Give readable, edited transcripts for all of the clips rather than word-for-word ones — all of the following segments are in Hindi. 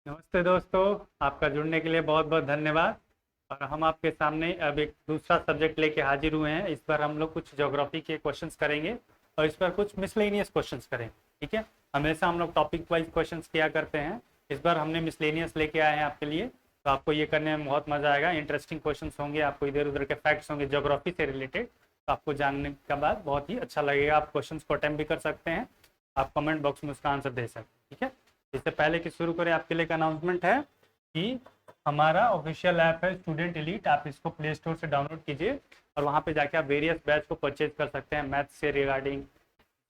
नमस्ते दोस्तों, आपका जुड़ने के लिए बहुत बहुत धन्यवाद। और हम आपके सामने अब एक दूसरा सब्जेक्ट लेके हाजिर हुए हैं। इस बार हम लोग कुछ ज्योग्राफी के क्वेश्चंस करेंगे और इस बार कुछ मिसलेनियस क्वेश्चंस करेंगे। ठीक है, हमेशा हम लोग टॉपिक वाइज क्वेश्चंस किया करते हैं। इस बार हमने मिसलेनियस लेके आए हैं आपके लिए, तो आपको ये करने में बहुत मज़ा आएगा। इंटरेस्टिंग क्वेश्चन होंगे, आपको इधर उधर के फैक्ट्स होंगे ज्योग्राफी से रिलेटेड, तो आपको जानने के बाद बहुत ही अच्छा लगेगा। आप क्वेश्चन को अटेम्प्ट भी कर सकते हैं, आप कमेंट बॉक्स में उसका आंसर दे सकते हैं। ठीक है, इससे पहले कि शुरू करें, आपके लिए एक अनाउंसमेंट है कि हमारा ऑफिशियल ऐप है स्टूडेंट एलीट। आप इसको प्ले स्टोर से डाउनलोड कीजिए और वहाँ पे जाके आप वेरियस बैच को परचेज कर सकते हैं, मैथ्स से रिगार्डिंग,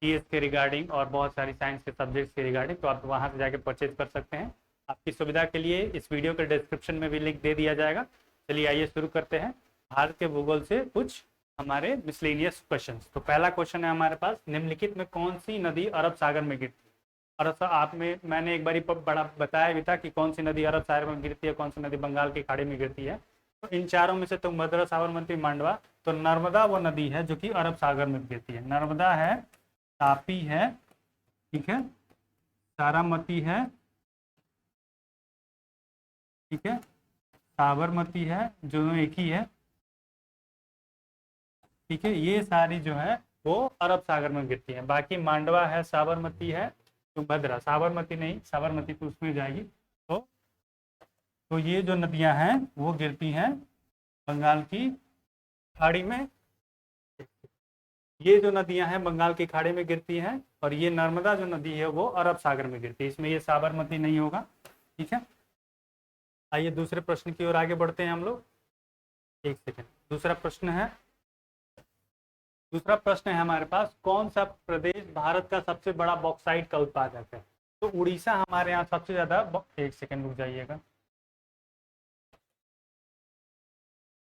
जीएस के रिगार्डिंग और बहुत सारी साइंस के सब्जेक्ट्स के रिगार्डिंग। तो आप वहाँ से जाके परचेज कर सकते हैं। आपकी सुविधा के लिए इस वीडियो के डिस्क्रिप्शन में भी लिंक दे दिया जाएगा। चलिए आइए शुरू करते हैं भारत के भूगोल से कुछ हमारे मिसलेनियस क्वेश्चन। तो पहला क्वेश्चन है हमारे पास, निम्नलिखित में कौन सी नदी अरब सागर में गिरती है? और आप में मैंने एक बारी बड़ा बताया भी था कि कौन सी नदी अरब सागर में गिरती है, कौन सी नदी बंगाल की खाड़ी में गिरती है। तो इन चारों में से तुंगभद्रा, साबरमती, मांडवा। तो नर्मदा वो नदी है जो कि अरब सागर में गिरती है। नर्मदा है, तापी है, ठीक है, तारामती है, ठीक है, साबरमती है जो एक ही है, ठीक है। ये सारी जो है वो अरब सागर में गिरती है। बाकी मांडवा है, साबरमती है, तुंगभद्रा, साबरमती नहीं, साबरमती तो उसमें जाएगी। तो ये जो नदियां हैं वो गिरती हैं बंगाल की खाड़ी में। ये जो नदियां हैं बंगाल की खाड़ी में गिरती हैं, और ये नर्मदा जो नदी है वो अरब सागर में गिरती है। इसमें ये साबरमती नहीं होगा। ठीक है, आइए दूसरे प्रश्न की ओर आगे बढ़ते हैं हम लोग। एक सेकेंड, दूसरा प्रश्न है हमारे पास, कौन सा प्रदेश भारत का सबसे बड़ा बॉक्साइट का उत्पादक है? तो उड़ीसा हमारे यहाँ सबसे ज्यादा एक सेकेंड रुक जाइएगा।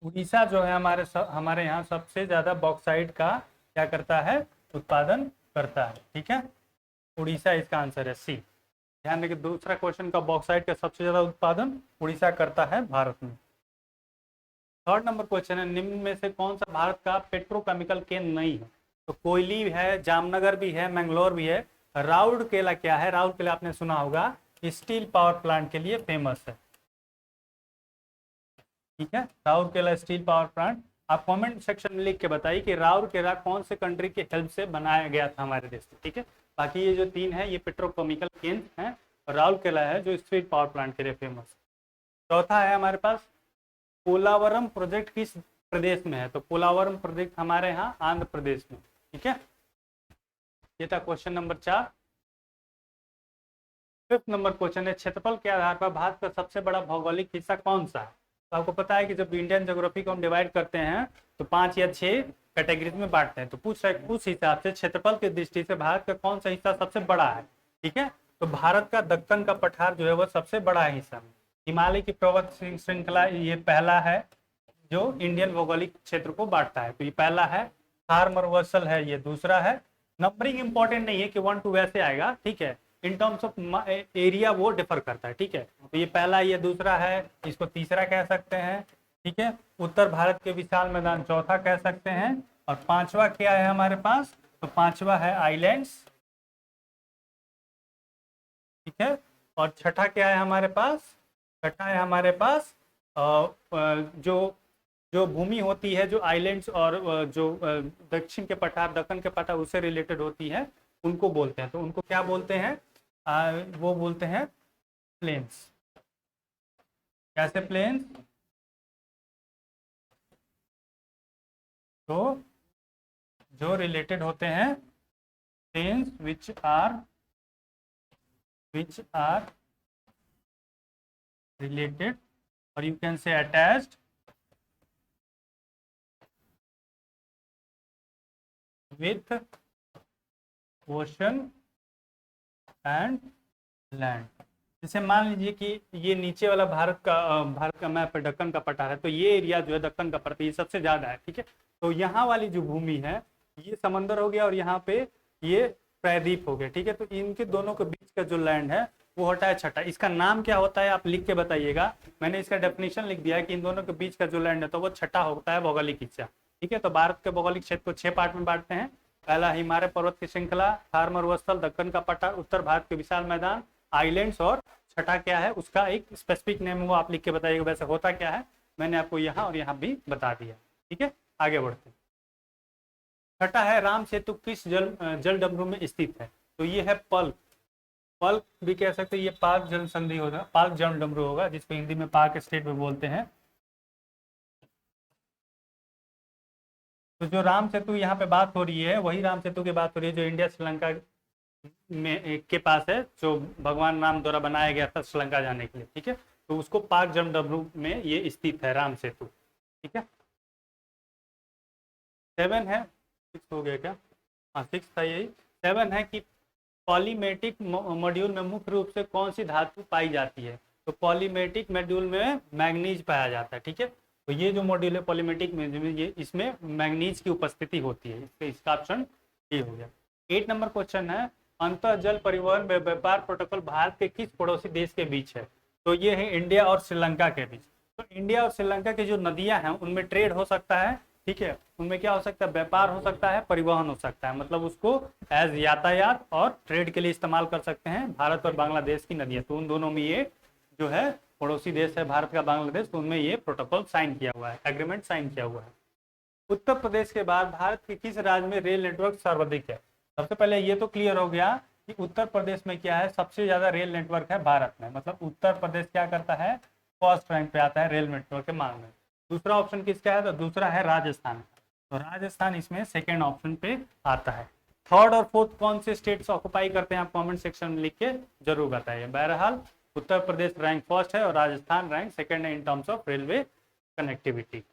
उड़ीसा जो है हमारे यहाँ सबसे ज्यादा बॉक्साइट का क्या करता है, उत्पादन करता है। ठीक है, उड़ीसा इसका आंसर है, सी। ध्यान रखिए, दूसरा क्वेश्चन का, बॉक्साइट का सबसे ज्यादा उत्पादन उड़ीसा करता है भारत में। थर्ड नंबर क्वेश्चन है, निम्न में से कौन सा भारत का पेट्रोकेमिकल केंद्र नहीं है? तो कोयली है, जामनगर भी है, मैंगलोर भी है। राउरकेला क्या है? राउरकेला आपने सुना होगा, स्टील पावर प्लांट के लिए फेमस है। ठीक है, राउरकेला स्टील पावर प्लांट। आप कमेंट सेक्शन में लिख के बताइए कि राउरकेला कौन से कंट्री के हेल्प से बनाया गया था हमारे देश में। ठीक है, बाकी ये जो तीन है ये पेट्रोकेमिकल केंद्र हैं, और राउरकेला है जो स्टील पावर प्लांट के लिए फेमस है। चौथा है हमारे पास, पोलावरम प्रोजेक्ट किस प्रदेश में है? तो पोलावरम प्रोजेक्ट हमारे यहाँ आंध्र प्रदेश में। ठीक है, ये था question number 4। Fifth number question है, क्षेत्रफल के आधार पर भारत का सबसे बड़ा भौगोलिक हिस्सा कौन सा है? तो आपको पता है कि जब इंडियन ज्योग्राफी को हम डिवाइड करते हैं तो 5 या 6 कैटेगरीज में बांटते हैं। तो पूछ रहा है उस हिसाब से क्षेत्रफल की दृष्टि से भारत का कौन सा हिस्सा सबसे बड़ा है। ठीक है, तो भारत का दक्कन का पठार जो है वो सबसे बड़ा हिस्सा। हिमालय की पर्वत श्रृंखला ये पहला है जो इंडियन भौगोलिक क्षेत्र को बांटता है। तो ये पहला है। थार मरुस्थल है, ये दूसरा है। नंबरिंग इंपॉर्टेंट नहीं है कि 1 2 वैसे आएगा। ठीक है, इन टर्म्स ऑफ एरिया वो डिफर करता है। ठीक है, तो ये पहला, ये दूसरा है, इसको तीसरा कह सकते हैं। ठीक है, उत्तर भारत के विशाल मैदान चौथा कह सकते हैं। और पांचवा क्या है हमारे पास? तो पांचवा है आइलैंड्स। ठीक है, और छठा क्या है हमारे पास? छठा है हमारे पास जो जो भूमि होती है, जो आइलैंड्स और जो दक्षिण के पठार, दक्कन के पठार उससे रिलेटेड होती है, उनको बोलते हैं। तो उनको क्या बोलते हैं? वो बोलते हैं प्लेन्स। कैसे प्लेन्स? तो जो रिलेटेड होते हैं प्लेन्स विच आर रिलेटेड, और you can say attached with ocean and land. जैसे मान लीजिए कि ये नीचे वाला भारत का मैप है, दक्कन का पठार है, तो ये एरिया जो है दक्कन का पठार ये सबसे ज्यादा है। ठीक है, तो यहाँ वाली जो भूमि है ये समंदर हो गया, और यहाँ पे ये प्रायद्वीप हो गया। ठीक है, तो इनके दोनों के बीच का जो लैंड है वो होता है छठा। इसका नाम क्या होता है आप लिख के बताइएगा। मैंने इसका डेफिनेशन लिख दिया है कि इन दोनों के बीच का जो लैंड है तो वो छठा होता है भौगोलिक हिस्सा। ठीक है, तो भारत के भौगोलिक क्षेत्र को 6 पार्ट में बांटते हैं। पहला हिमालय पर्वत की श्रृंखला, थार मरुस्थल, दक्कन का पठार, उत्तर भारत के विशाल मैदान, आइलैंड्स, और छठा क्या है उसका एक स्पेसिफिक नेम वो आप लिख के बताइएगा वैसे होता क्या है, मैंने आपको यहाँ और यहाँ भी बता दिया। ठीक है, आगे बढ़ते हैं। छठा है राम सेतु किस जल डमरू में स्थित है? तो ये है पल्क। पल्क भी कह सकते हैं, ये पाक जल संधि होगा, पाक जल डमरू होगा जिसको हिंदी में पाक स्टेट में बोलते हैं। तो जो राम सेतु यहाँ पे बात हो रही है वही राम सेतु की बात हो रही है जो इंडिया श्रीलंका में के पास है, जो भगवान राम द्वारा बनाया गया था श्रीलंका जाने के लिए। ठीक है, तो उसको पाक जल डमरू में ये स्थित है राम सेतु। ठीक है, 7 है, 6 हो गया क्या? हाँ 6 था यही। 7 है कि पॉलीमेटिक मॉड्यूल में मुख्य रूप से कौन सी धातु पाई जाती है? तो पॉलीमेटिक मॉड्यूल में मैग्नीज पाया जाता है। ठीक है, तो ये जो मॉड्यूल है पॉलीमेटिक में ये इसमें मैग्नीज की उपस्थिति होती है, इसका ऑप्शन ये हो गया। 8 नंबर क्वेश्चन है अंतर जल परिवहन व्यापार प्रोटोकॉल भारत के किस पड़ोसी देश के बीच है? तो ये है इंडिया और श्रीलंका के बीच। तो इंडिया और श्रीलंका की जो नदियां हैं उनमें ट्रेड हो सकता है। ठीक है, उनमें क्या हो सकता है? व्यापार हो सकता है, परिवहन हो सकता है, मतलब उसको एज यातायात और ट्रेड के लिए इस्तेमाल कर सकते हैं भारत और बांग्लादेश की नदियां। तो उन दोनों में ये जो है पड़ोसी देश है भारत का बांग्लादेश, तो उनमें ये प्रोटोकॉल साइन किया हुआ है, एग्रीमेंट साइन किया हुआ है। उत्तर प्रदेश के बाद भारत के किस राज्य में रेल नेटवर्क सर्वाधिक है? सबसे पहले ये तो क्लियर हो गया कि उत्तर प्रदेश में क्या है, सबसे ज्यादा रेल नेटवर्क है भारत में, मतलब उत्तर प्रदेश क्या करता है? फर्स्ट रैंक पे आता है रेल नेटवर्क के मामले में। दूसरा ऑप्शन किसका है? तो दूसरा है राजस्थान। तो राजस्थान इसमें सेकेंड ऑप्शन पे आता है। थर्ड और फोर्थ कौन से स्टेट्स ऑक्युपाई करते हैं आप कमेंट सेक्शन में लिख के जरूर बताइए। बहरहाल उत्तर प्रदेश रैंक फर्स्ट है और राजस्थान रैंक सेकेंड है in terms of railway connectivity.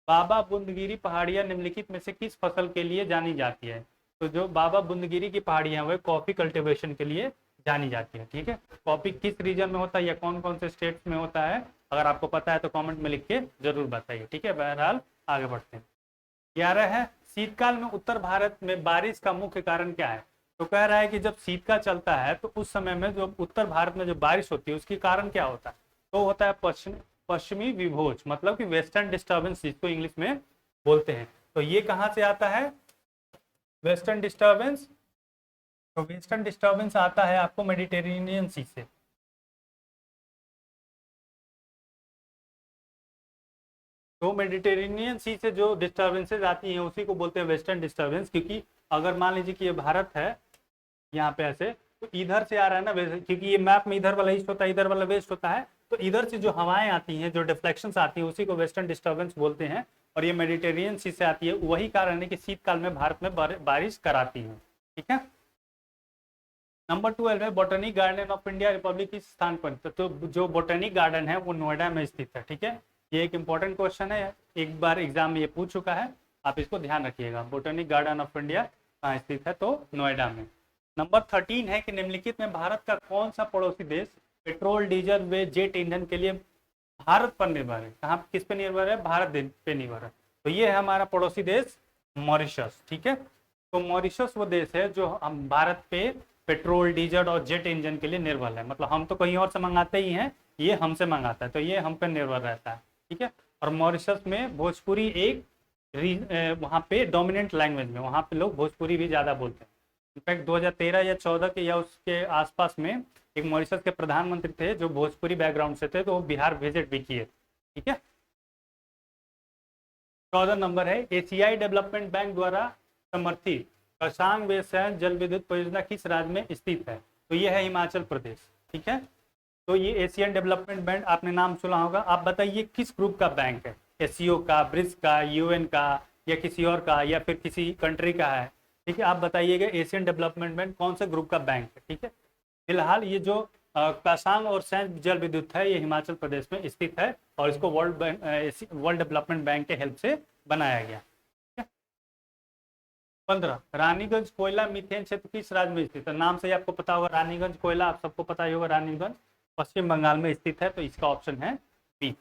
Baba बुंदगिरी पहाड़ियां निम्नलिखित में से किस फसल के लिए जानी जाती है? तो जो बाबा बुंदगिरी की पहाड़ियां वह कॉफी कल्टीवेशन के लिए जानी जाती है। ठीक है, कॉफी किस रीजन में होता है या कौन कौन से स्टेट्स में होता है, अगर आपको पता है तो कमेंट में लिख के जरूर बताइए। ठीक है, बहरहाल आगे बढ़ते हैं। 11 है शीतकाल में उत्तर भारत में बारिश का मुख्य कारण क्या है? तो कह रहा है कि जब शीतकाल चलता है तो उस समय में जो उत्तर भारत में जो बारिश होती है उसके कारण क्या होता है? तो होता है पश्चिमी विभोज, मतलब कि वेस्टर्न डिस्टर्बेंस जिसको इंग्लिश में बोलते हैं। तो ये कहाँ से आता है वेस्टर्न डिस्टर्बेंस? तो वेस्टर्न डिस्टर्बेंस आता है आपको मेडिटेरेनियन सी से। तो मेडिटेरेनियन सी से जो डिस्टर्बेंसेज आती हैं उसी को बोलते हैं वेस्टर्न डिस्टर्बेंस, क्योंकि अगर मान लीजिए कि ये भारत है यहाँ पे ऐसे, तो इधर से आ रहा है ना, क्योंकि ये मैप में इधर वाला ईस्ट होता है इधर वाला वेस्ट होता है, तो इधर से जो हवाएं आती हैं जो डिफ्लेक्शंस आती हैं उसी को वेस्टर्न डिस्टर्बेंस बोलते हैं। और ये मेडिटेरेनियन सी से आती है, वही कारण है कि शीतकाल में भारत में बारिश कराती है। ठीक है, नंबर 12 है botanic garden of India Republic किस स्थान पर? तो जो बोटेनिक गार्डन है वो नोएडा में स्थित है। ठीक है, ये एक इंपॉर्टेंट क्वेश्चन है, एक बार एग्जाम में ये पूछ चुका है, आप इसको ध्यान रखिएगा। बोटेनिक गार्डन ऑफ इंडिया कहाँ स्थित है? तो नोएडा में। नंबर 13 है कि निम्नलिखित में भारत का कौन सा पड़ोसी देश पेट्रोल डीजल व जेट ईंधन के लिए भारत पर निर्भर है? कहाँ किस पे निर्भर है? भारत पे निर्भर है। तो ये है हमारा पड़ोसी देश मॉरिशस। ठीक है, तो मॉरिशस वो देश है जो हम भारत पे पेट्रोल डीजल और जेट इंजन के लिए निर्भर है, मतलब हम तो कहीं और से मंगाते ही हैं, ये हमसे मंगाता है, तो ये हम पे निर्भर रहता है। ठीक है, और मॉरिशस में भोजपुरी एक वहाँ पे डोमिनेंट लैंग्वेज में, वहाँ पे लोग भोजपुरी भी ज़्यादा बोलते हैं। इनफैक्ट 2013 या 14 के या उसके आसपास में एक मॉरिशस के प्रधानमंत्री थे जो भोजपुरी बैकग्राउंड से थे, तो वो बिहार विजिट भी किए। ठीक है, 14 नंबर है एशियाई डेवलपमेंट बैंक द्वारा समर्थित कसांग व सैन जल विद्युत परियोजना किस राज्य में स्थित है? तो ये है हिमाचल प्रदेश। ठीक है, तो ये एशियन डेवलपमेंट बैंक आपने नाम सुना होगा। आप बताइए किस ग्रुप का बैंक है? एससीओ का, ब्रिक्स का, यूएन का, या किसी और का, या फिर किसी कंट्री का है? ठीक है, आप बताइएगा एशियन डेवलपमेंट बैंक कौन से ग्रुप का बैंक है। ठीक है, फिलहाल ये जो कासांग और सैन जल विद्युत है ये हिमाचल प्रदेश में स्थित है और इसको वर्ल्ड डेवलपमेंट बैंक के हेल्प से बनाया गया। 15 रानीगंज कोयला मीथेन क्षेत्र किस राज्य में स्थित है? नाम से ही आपको पता होगा, रानीगंज कोयला आप सबको पता ही होगा, रानीगंज पश्चिम बंगाल में स्थित है, तो इसका ऑप्शन है बी।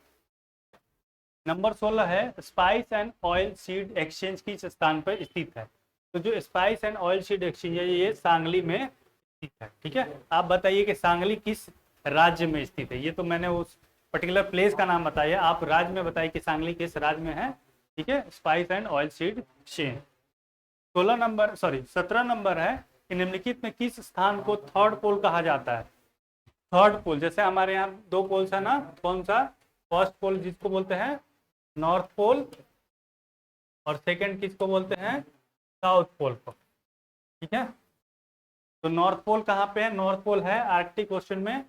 नंबर 16 है spice and oil seed exchange किस स्थान पर स्थित है? तो जो spice and oil seed exchange है ये सांगली में स्थित है। ठीक है, आप बताइए कि सांगली किस राज्य में स्थित है? ये तो मैंने उस पर्टिकुलर प्लेस का नाम बताया, आप राज्य में बताइए कि सांगली किस राज्य में है। ठीक है, spice and oil seed exchange. 17 number है कि निम्नलिखित में किस स्थान को थर्ड पोल कहा जाता है? थर्ड पोल, जैसे हमारे यहाँ दो पोल्स है ना, कौन सा, फर्स्ट पोल जिसको बोलते हैं नॉर्थ पोल और सेकंड किसको बोलते हैं साउथ पोल को, ठीक है। तो नॉर्थ पोल कहाँ पे है, नॉर्थ पोल है आर्कटिक ओशन में,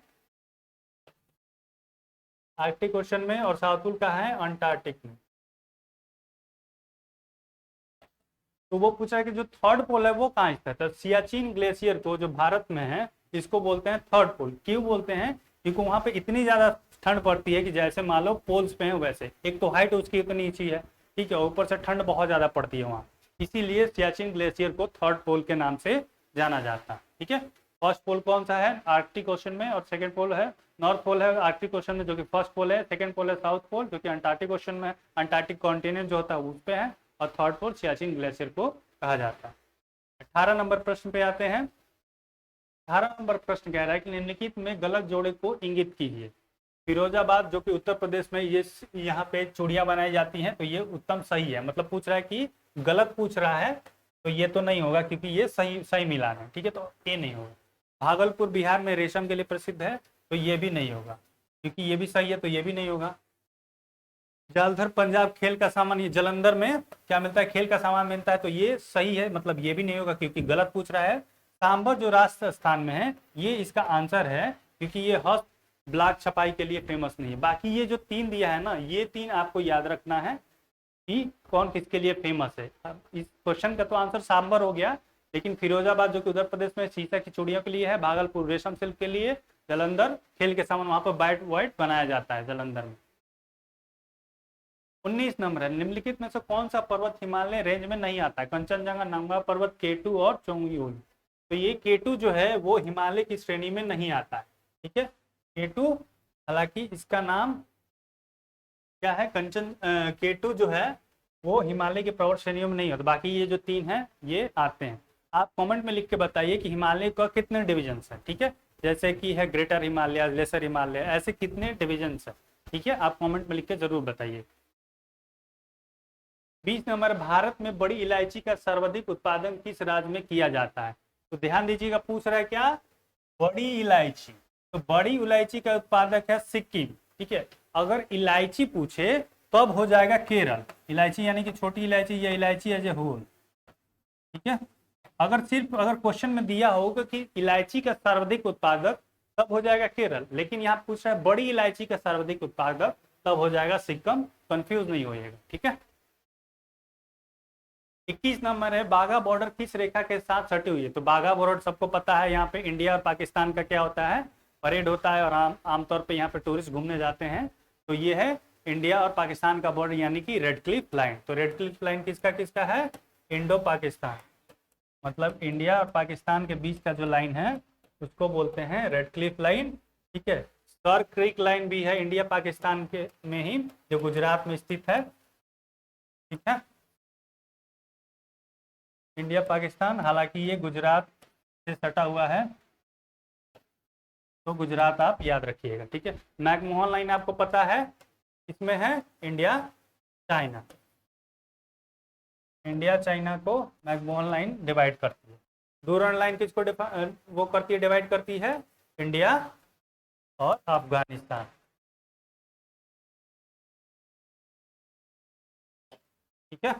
आर्कटिक ओशन में, और साउथ पोल कहाँ है, अंटार्कटिक में। तो वो पूछा है कि जो थर्ड पोल है वो कहाँ स्थित है। सियाचिन ग्लेशियर को जो भारत में है इसको बोलते हैं थर्ड पोल। क्यों बोलते हैं, क्योंकि वहां पे इतनी ज्यादा ठंड पड़ती है कि जैसे मान लो पोल्स पे है वैसे, एक तो हाइट उसकी इतनी ऊंची है, ठीक है, ऊपर से ठंड बहुत ज्यादा पड़ती है वहाँ, इसीलिए सियाचिन ग्लेशियर को थर्ड पोल के नाम से जाना जाता है, ठीक है। फर्स्ट पोल कौन सा है, आर्कटिक ओशन में, और सेकंड पोल है नॉर्थ पोल है आर्कटिक ओशन में जो कि फर्स्ट पोल है, सेकंड पोल है साउथ पोल जो कि अंटार्कटिक ओशन में, अंटार्कटिक कॉन्टिनेंट जो होता है उस पे है, और थर्ड पोल सियाचिन ग्लेशियर को कहा जाता है। 18 नंबर प्रश्न पे आते हैं। 18 नंबर प्रश्न कह रहा है कि निम्नलिखित में गलत जोड़े को इंगित कीजिए। फिरोजाबाद जो कि उत्तर प्रदेश में ये यहाँ पे चूड़ियां बनाई जाती हैं, तो ये उत्तम सही है, मतलब पूछ रहा है कि गलत पूछ रहा है, तो ये तो नहीं होगा क्योंकि ये सही सही मिलान है, ठीक है, तो ये नहीं होगा। भागलपुर बिहार में रेशम के लिए प्रसिद्ध है, तो ये भी नहीं होगा क्योंकि ये भी सही है, तो ये भी नहीं होगा। जालंधर पंजाब खेल का सामान, ये जलंधर में क्या मिलता है, खेल का सामान मिलता है, तो ये सही है, मतलब ये भी नहीं होगा क्योंकि गलत पूछ रहा है। सांबर जो राजस्थान में है ये इसका आंसर है, क्योंकि ये हस्त ब्लॉक छपाई के लिए फेमस नहीं है। बाकी ये जो तीन दिया है ना, ये तीन आपको याद रखना है कि कौन किसके लिए फेमस है। इस क्वेश्चन का तो आंसर सांबर हो गया, लेकिन फिरोजाबाद जो कि उत्तर प्रदेश में शीशा की चूड़ियों के लिए है, भागलपुर रेशम सिल्क के लिए, जलंधर खेल के सामान, वहां पर वाइट वाइट बनाया जाता है जलंधर में। 19 नंबर है, निम्नलिखित में से कौन सा पर्वत हिमालय रेंज में नहीं आता है, कंचनजंगा, नंगा पर्वत, केटू और चोंगयुल। तो ये केटू जो है वो हिमालय की श्रेणी में नहीं आता है, ठीक है, केटू, हालांकि इसका नाम क्या है, केटू जो है वो हिमालय की पर्वत श्रेणियों में नहीं होता, बाकी ये जो तीन है ये आते हैं। आप कमेंट में लिख के बताइए कि हिमालय का कितने डिविजन है, ठीक है, जैसे कि है ग्रेटर हिमालय, लेसर हिमालय, ऐसे कितने डिविजन है, ठीक है, आप कमेंट में लिख के जरूर बताइए। 20 नंबर, भारत में बड़ी इलायची का सर्वाधिक उत्पादन किस राज्य में किया जाता है। तो ध्यान दीजिएगा, पूछ रहा है क्या, बड़ी इलायची, तो बड़ी इलायची का उत्पादक है सिक्किम, ठीक है। अगर इलायची पूछे तब हो जाएगा केरल, इलायची यानी कि छोटी इलायची या इलायची एज ए होल, ठीक है। अगर क्वेश्चन में दिया होगा कि इलायची का सर्वाधिक उत्पादक, तब हो जाएगा केरल, लेकिन यहाँ पूछ रहा है बड़ी इलायची का सर्वाधिक उत्पादक, तब हो जाएगा सिक्किम, कंफ्यूज नहीं होइएगा, ठीक है। 21 नंबर है, बाघा बॉर्डर किस रेखा के साथ सटी हुई है। तो बाघा बॉर्डर सबको पता है, यहाँ पे इंडिया और पाकिस्तान का क्या होता है, परेड होता है, और आमतौर पे यहाँ पे टूरिस्ट घूमने जाते हैं। तो ये है इंडिया और पाकिस्तान का बॉर्डर यानी कि रेड क्लिफ लाइन। तो रेड क्लिफ लाइन किसका किसका है, इंडो पाकिस्तान, मतलब इंडिया और पाकिस्तान के बीच का जो लाइन है उसको बोलते हैं रेड क्लिफ लाइन, ठीक है। सर क्रीक लाइन भी है इंडिया पाकिस्तान के में ही, जो गुजरात में स्थित है, ठीक है, इंडिया पाकिस्तान, हालांकि ये गुजरात से सटा हुआ है, तो गुजरात आप याद रखिएगा, ठीक है। मैकमोहन लाइन आपको पता है, इसमें है इंडिया चाइना, इंडिया चाइना को मैकमोहन लाइन डिवाइड करती है। डूरन लाइन किसको वो करती है, डिवाइड करती है, इंडिया और अफगानिस्तान, ठीक है।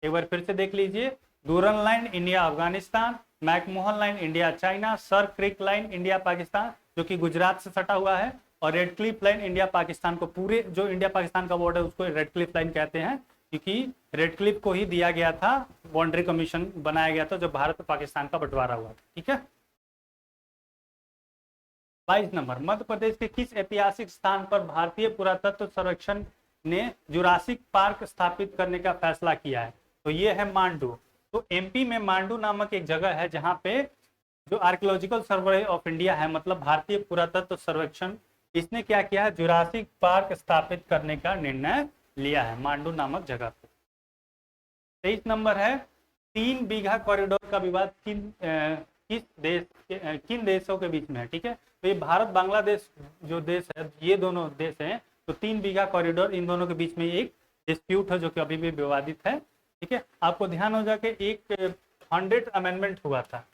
एक बार फिर से देख लीजिए, Durand line India Afghanistan, McMahon line India China, Sir Creek line India Pakistan जो कि गुजरात से सटा हुआ है, और Radcliffe line India Pakistan को, पूरे जो इंडिया पाकिस्तान का बॉर्डर उसको रेड क्लिफ लाइन कहते हैं, क्योंकि रेड क्लिफ को ही दिया गया था, बाउंड्री कमीशन बनाया गया था जब भारत और पाकिस्तान का बंटवारा हुआ था, ठीक है। 22 नंबर, मध्य प्रदेश के किस ऐतिहासिक स्थान पर भारतीय पुरातत्व सर्वेक्षण ने जुरासिक पार्क स्थापित करने का फैसला किया है। तो ये है मांडू। तो एमपी में मांडू नामक एक जगह है जहां पे जो आर्कियोलॉजिकल सर्वे ऑफ इंडिया है, मतलब भारतीय पुरातत्व सर्वेक्षण, इसने क्या किया है, जुरासिक पार्क स्थापित करने का निर्णय लिया है मांडू नामक जगह पे। 23 नंबर है, 3 बीघा कॉरिडोर का विवाद किन देशों के बीच में है, ठीक है। तो ये भारत बांग्लादेश जो देश है, ये दोनों देश हैं, तो 3 बीघा कॉरिडोर इन दोनों के बीच में एक डिस्प्यूट है जो कि अभी भी विवादित है, ठीक है। आपको ध्यान हो जाके एक 100 अमेंडमेंट हुआ था,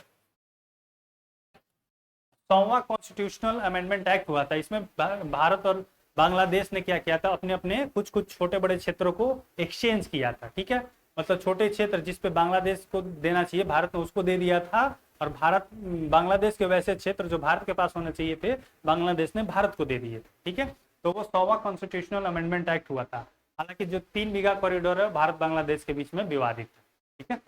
100वां कॉन्स्टिट्यूशनल अमेंडमेंट एक्ट हुआ था। इसमें भारत और बांग्लादेश ने क्या किया था, अपने अपने कुछ कुछ छोटे बड़े क्षेत्रों को एक्सचेंज किया था। ठीक है, मतलब छोटे क्षेत्र जिस पे बांग्लादेश को देना चाहिए भारत ने उसको दे दिया था, और भारत बांग्लादेश के वैसे क्षेत्र जो भारत के पास होने चाहिए थे बांग्लादेश ने भारत को दे दिए थे। ठीक है, तो वो 100वां कॉन्स्टिट्यूशनल अमेंडमेंट एक्ट हुआ था। हालांकि जो 3 बीघा कॉरिडोर है भारत बांग्लादेश के बीच में विवादित है। ठीक है,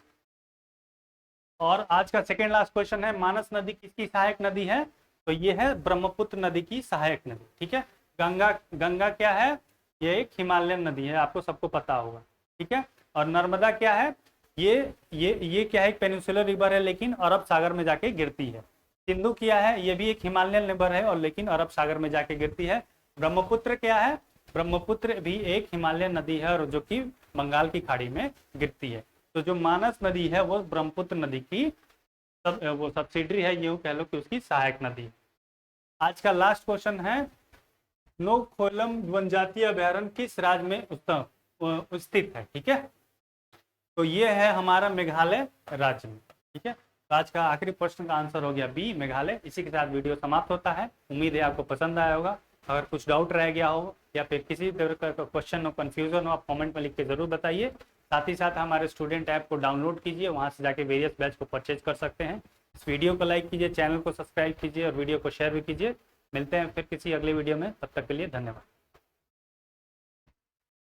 और आज का सेकेंड लास्ट क्वेश्चन है, मानस नदी किसकी सहायक नदी है? तो ये है ब्रह्मपुत्र नदी की सहायक नदी। ठीक है, गंगा क्या है? ये एक हिमालयन नदी है, आपको सबको पता होगा। ठीक है, और नर्मदा क्या है? ये क्या है? एक पेनिनसुलर रिवर है लेकिन अरब सागर में जाके गिरती है। सिंधु क्या है? ये भी एक हिमालयन रिवर है और लेकिन अरब सागर में जाके गिरती है। ब्रह्मपुत्र क्या है? ब्रह्मपुत्र भी एक हिमालयन नदी है और जो कि बंगाल की खाड़ी में गिरती है। तो जो मानस नदी है वो ब्रह्मपुत्र नदी की वो सब्सिडरी है, यूं कह लो कि उसकी सहायक नदी है। आज का लास्ट क्वेश्चन है, नोखोलम जनजातीय अभयारण्य किस राज्य में स्थित है? ठीक है, तो ये है हमारा मेघालय राज्य में। ठीक है, तो आज का आखिरी प्रश्न का आंसर हो गया बी, मेघालय। इसी के साथ वीडियो समाप्त होता है। उम्मीद है आपको पसंद आया होगा। अगर कुछ डाउट रह गया हो या फिर किसी तरह का क्वेश्चन हो, कन्फ्यूजन हो, आप कमेंट में लिख के जरूर बताइए। साथ ही साथ हमारे स्टूडेंट ऐप को डाउनलोड कीजिए, वहाँ से जाके वेरियस बैच को परचेज कर सकते हैं। इस वीडियो को लाइक कीजिए, चैनल को सब्सक्राइब कीजिए और वीडियो को शेयर भी कीजिए। मिलते हैं फिर किसी अगले वीडियो में, तब तक के लिए धन्यवाद।